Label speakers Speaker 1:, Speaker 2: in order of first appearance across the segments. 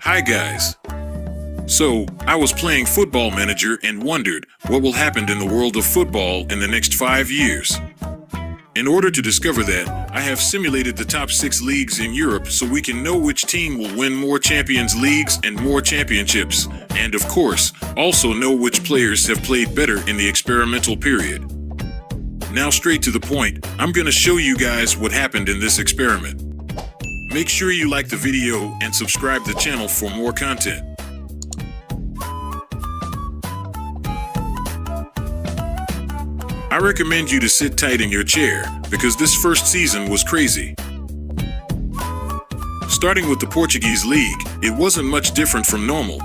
Speaker 1: Hi guys. So, I was playing Football Manager and wondered what will happen in the world of football in the next 5 years. In order to discover that, I have simulated the top 6 leagues in Europe so we can know which team will win more Champions Leagues and more championships, and of course, also know which players have played better in the experimental period. Now straight to the point, I'm gonna show you guys what happened in this experiment. Make sure you like the video and subscribe the channel for more content. I recommend you to sit tight in your chair because this first season was crazy. Starting with the Portuguese league, it wasn't much different from normal.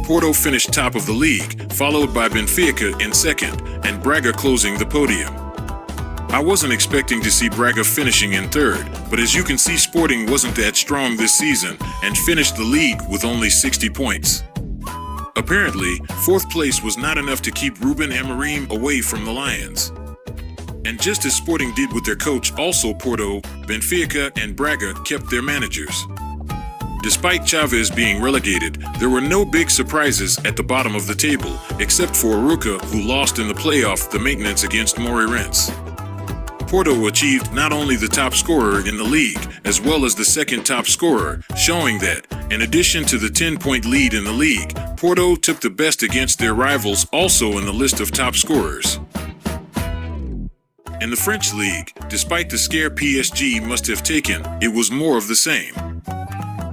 Speaker 1: Porto finished top of the league, followed by Benfica in second, and Braga closing the podium. I wasn't expecting to see Braga finishing in third, but as you can see, Sporting wasn't that strong this season and finished the league with only 60 points. Apparently, fourth place was not enough to keep Ruben Amorim away from the Lions. And just as Sporting did with their coach, also Porto, Benfica, and Braga kept their managers. Despite Chavez being relegated, there were no big surprises at the bottom of the table, except for Aruca, who lost in the playoff the maintenance against Moreirense. Porto achieved not only the top scorer in the league, as well as the second top scorer, showing that, in addition to the 10-point lead in the league, Porto took the best against their rivals also in the list of top scorers. In the French league, despite the scare PSG must have taken, it was more of the same.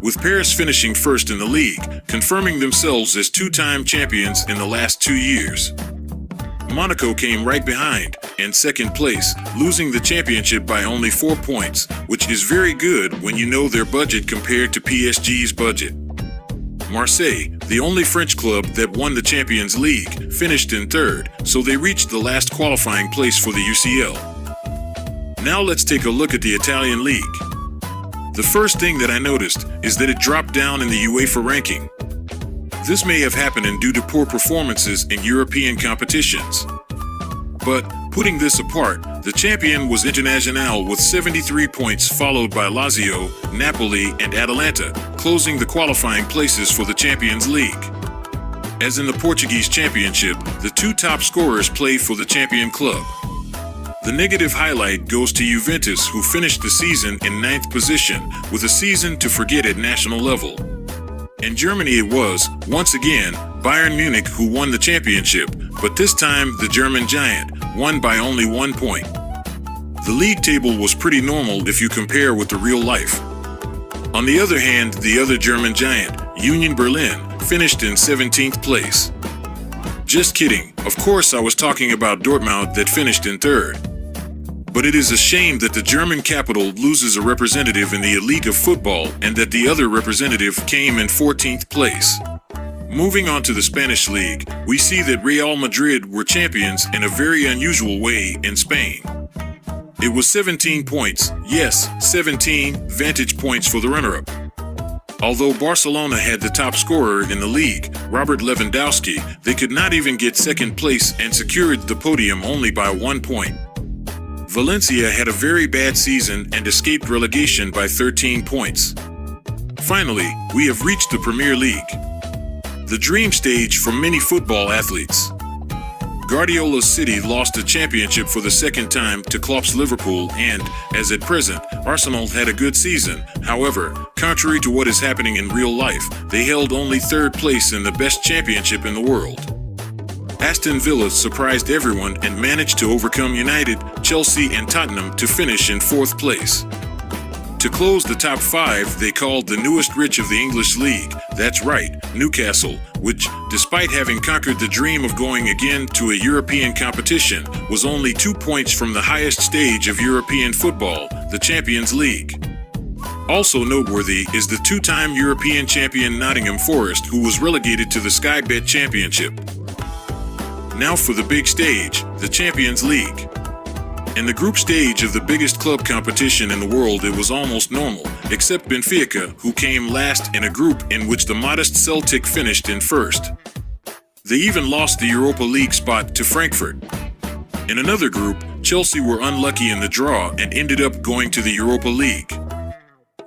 Speaker 1: With Paris finishing first in the league, confirming themselves as two-time champions in the last 2 years. Monaco came right behind, in second place, losing the championship by only 4 points, which is very good when you know their budget compared to PSG's budget. Marseille, the only French club that won the Champions League, finished in third, so they reached the last qualifying place for the UCL. Now let's take a look at the Italian league. The first thing that I noticed is that it dropped down in the UEFA ranking. This may have happened due to poor performances in European competitions. But, putting this apart, the champion was Internazionale with 73 points, followed by Lazio, Napoli, and Atalanta, closing the qualifying places for the Champions League. As in the Portuguese Championship, the 2 top scorers play for the champion club. The negative highlight goes to Juventus, who finished the season in 9th position, with a season to forget at national level. In Germany it was, once again, Bayern Munich who won the championship, but this time the German giant won by only 1 point. The league table was pretty normal if you compare with the real life. On the other hand, the other German giant, Union Berlin, finished in 17th place. Just kidding, of course I was talking about Dortmund that finished in third. But it is a shame that the German capital loses a representative in the elite of football and that the other representative came in 14th place. Moving on to the Spanish league, we see that Real Madrid were champions in a very unusual way in Spain. It was 17 points, yes, 17 vantage points for the runner-up. Although Barcelona had the top scorer in the league, Robert Lewandowski, they could not even get second place and secured the podium only by 1 point. Valencia had a very bad season and escaped relegation by 13 points. Finally, we have reached the Premier League, the dream stage for many football athletes. Guardiola's City lost the championship for the second time to Klopp's Liverpool and, as at present, Arsenal had a good season. However, contrary to what is happening in real life, they held only third place in the best championship in the world. Aston Villa surprised everyone and managed to overcome United, Chelsea, and Tottenham to finish in 4th place. To close the top 5, they called the newest rich of the English league, that's right, Newcastle, which, despite having conquered the dream of going again to a European competition, was only 2 points from the highest stage of European football, the Champions League. Also noteworthy is the 2-time European champion Nottingham Forest, who was relegated to the Sky Bet Championship. Now for the big stage, the Champions League. In the group stage of the biggest club competition in the world, it was almost normal, except Benfica, who came last in a group in which the modest Celtic finished in first. They even lost the Europa League spot to Frankfurt. In another group, Chelsea were unlucky in the draw and ended up going to the Europa League.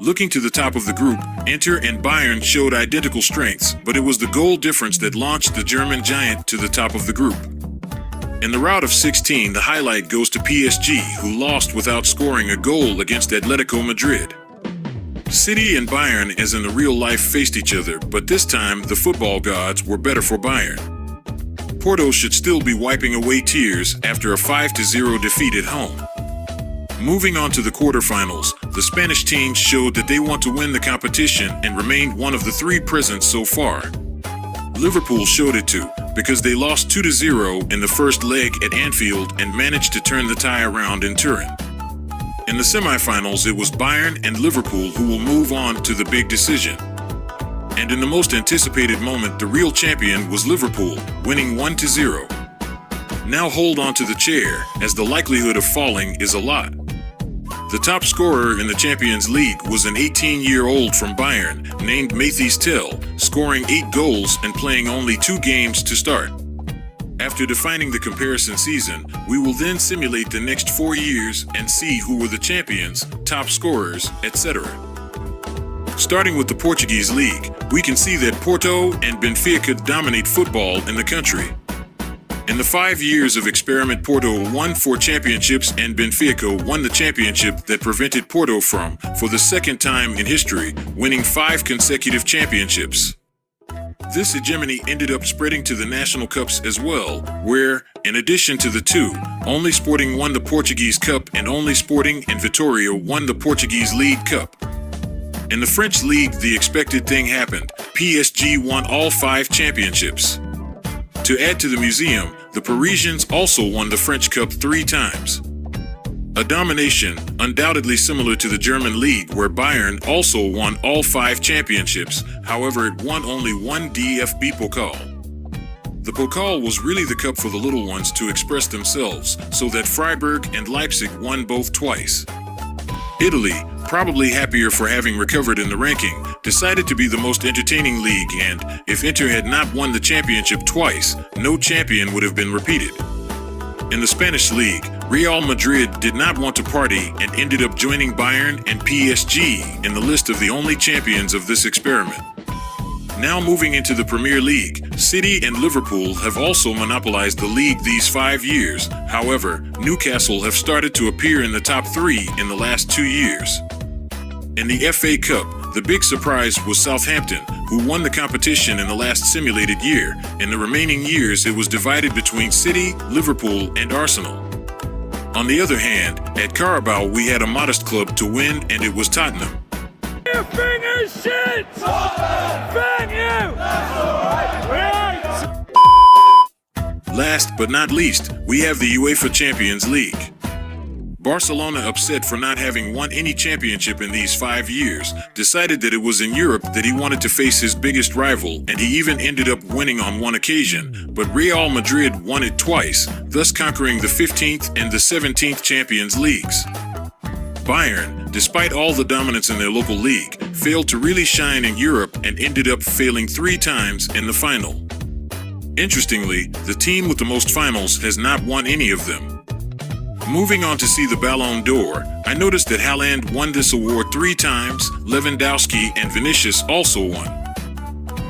Speaker 1: Looking to the top of the group, Inter and Bayern showed identical strengths, but it was the goal difference that launched the German giant to the top of the group. In the round of 16, the highlight goes to PSG, who lost without scoring a goal against Atletico Madrid. City and Bayern, as in the real life, faced each other, but this time the football gods were better for Bayern. Porto should still be wiping away tears after a 5-0 defeat at home. Moving on to the quarterfinals, the Spanish team showed that they want to win the competition and remained one of the three present so far. Liverpool showed it too, because they lost 2-0 in the first leg at Anfield and managed to turn the tie around in Turin. In the semifinals, it was Bayern and Liverpool who will move on to the big decision. And in the most anticipated moment, the real champion was Liverpool, winning 1-0. Now hold on to the chair, as the likelihood of falling is a lot. The top scorer in the Champions League was an 18-year-old from Bayern named Mathys Tel, scoring 8 goals and playing only 2 games to start. After defining the comparison season, we will then simulate the next 4 years and see who were the champions, top scorers, etc. Starting with the Portuguese league, we can see that Porto and Benfica dominate football in the country. In the 5 years of experiment, Porto won 4 championships and Benfica won the championship that prevented Porto from, for the second time in history, winning 5 consecutive championships. This hegemony ended up spreading to the national cups as well, where, in addition to the 2, only Sporting won the Portuguese Cup and only Sporting and Vitória won the Portuguese League Cup. In the French league, the expected thing happened. PSG won all 5 championships. To add to the museum, the Parisians also won the French Cup 3 times. A domination undoubtedly similar to the German league, where Bayern also won all 5 championships, however it won only 1 DFB Pokal. The Pokal was really the cup for the little ones to express themselves, so that Freiburg and Leipzig won both twice. Italy, probably happier for having recovered in the ranking, decided to be the most entertaining league, and if Inter had not won the championship twice, no champion would have been repeated. In the Spanish league, Real Madrid did not want to party and ended up joining Bayern and PSG in the list of the only champions of this experiment. Now moving into the Premier League, City and Liverpool have also monopolized the league these 5 years. However, Newcastle have started to appear in the top 3 in the last 2 years. In the FA Cup, the big surprise was Southampton, who won the competition in the last simulated year. In the remaining years, it was divided between City, Liverpool, and Arsenal. On the other hand, at Carabao, we had a modest club to win, and it was Tottenham.
Speaker 2: Your fingers shit! Bang you!
Speaker 1: Last but not least, we have the UEFA Champions League. Barcelona, upset for not having won any championship in these 5 years, decided that it was in Europe that he wanted to face his biggest rival, and he even ended up winning on 1 occasion, but Real Madrid won it twice, thus conquering the 15th and the 17th Champions Leagues. Bayern, despite all the dominance in their local league, failed to really shine in Europe and ended up failing 3 times in the final. Interestingly, the team with the most finals has not won any of them. Moving on to see the Ballon d'Or, I noticed that Haaland won this award 3 times, Lewandowski and Vinicius also won.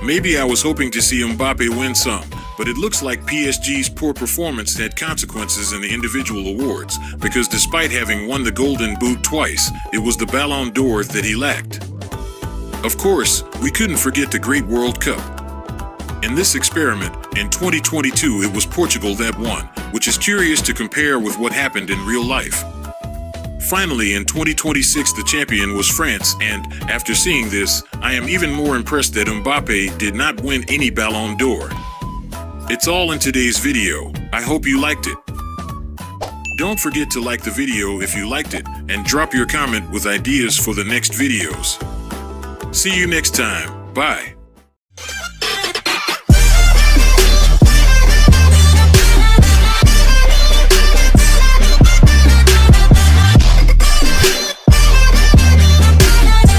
Speaker 1: Maybe I was hoping to see Mbappe win some, but it looks like PSG's poor performance had consequences in the individual awards, because despite having won the Golden Boot twice, it was the Ballon d'Or that he lacked. Of course, we couldn't forget the Great World Cup. In this experiment, in 2022, it was Portugal that won, which is curious to compare with what happened in real life. Finally, in 2026, the champion was France, and after seeing this, I am even more impressed that Mbappe did not win any Ballon d'Or. It's all in today's video. I hope you liked it. Don't forget to like the video if you liked it, and drop your comment with ideas for the next videos. See you next time. Bye.